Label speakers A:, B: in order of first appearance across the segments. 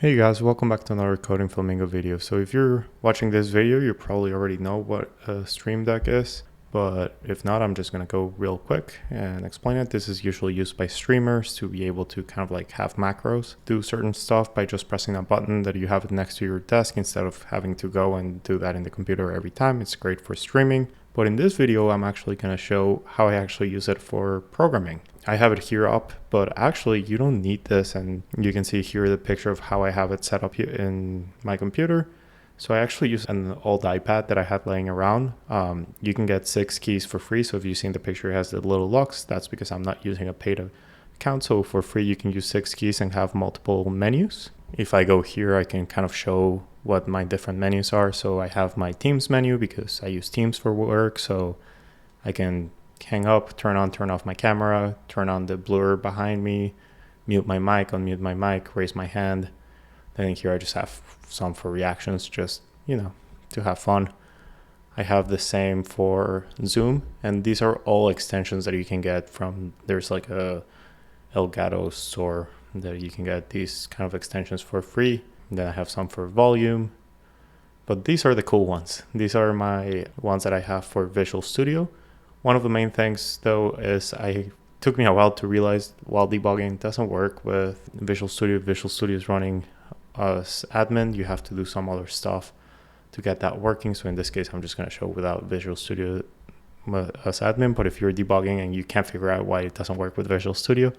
A: Hey guys, welcome back to another Coding Flamingo video. So if you're watching this video, you probably already know what a Stream Deck is, but if not, I'm just going to go real quick and explain it. This is usually used by streamers to be able to kind of like have macros, do certain stuff by just pressing a button that you have it next to your desk instead of having to go and do that in the computer every time. It's great for streaming. But in this video, I'm actually going to show how I actually use it for programming. I have it here up, but actually you don't need this, and you can see here the picture of how I have it set up here in my computer. So I actually use an old iPad that I had laying around. You can get 6 keys for free. So if you've seen the picture, it has the little locks. That's because I'm not using a paid account. So for free, you can use 6 keys and have multiple menus. If I go here, I can kind of show what my different menus are. So I have my Teams menu because I use Teams for work. So I can hang up, turn on, turn off my camera, turn on the blur behind me, mute my mic, unmute my mic, raise my hand. Then here I just have some for reactions, just, to have fun. I have the same for Zoom, and these are all extensions that you can get from, there's like a Gato store that you can get these kind of extensions for free. And then I have some for volume, but these are the cool ones. These are my ones that I have for Visual Studio. One of the main things though is took me a while to realize while debugging doesn't work with Visual Studio. Visual Studio is running as admin. You have to do some other stuff to get that working. So in this case, I'm just going to show without Visual Studio as admin. But if you're debugging and you can't figure out why it doesn't work with Visual Studio, it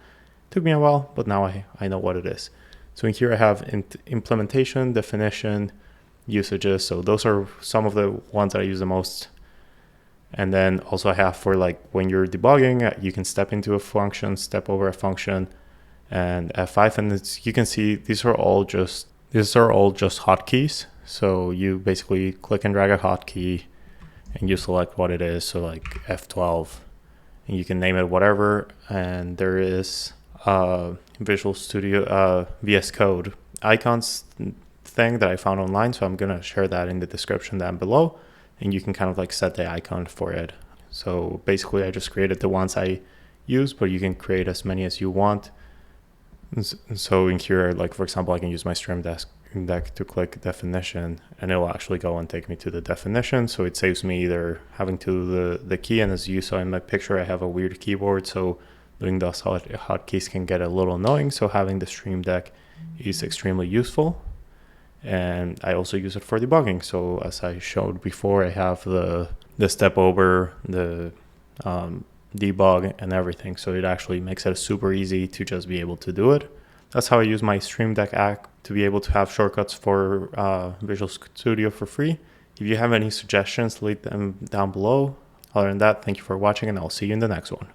A: took me a while, but now I know what it is. So in here I have implementation, definition, usages. So those are some of the ones that I use the most. And then also I have for like when you're debugging, you can step into a function, step over a function, and F5. And you can see these are all just hotkeys. So you basically click and drag a hotkey and you select what it is. So like F12, and you can name it whatever. And there is Visual Studio VS Code icons thing that I found online. So I'm going to share that in the description down below. And you can kind of like set the icon for it. So basically I just created the ones I use, but you can create as many as you want. So in here, like for example, I can use my Stream Deck to click definition, and it will actually go and take me to the definition. So it saves me either having to do the key, and as you saw in my picture, I have a weird keyboard. So doing those hotkeys can get a little annoying. So having the Stream Deck is extremely useful. And I also use it for debugging. So as I showed before, I have the step over, the debug and everything. So it actually makes it super easy to just be able to do it. That's how I use my Stream Deck app to be able to have shortcuts for Visual Studio for free. If you have any suggestions, leave them down below. Other than that, thank you for watching, and I'll see you in the next one.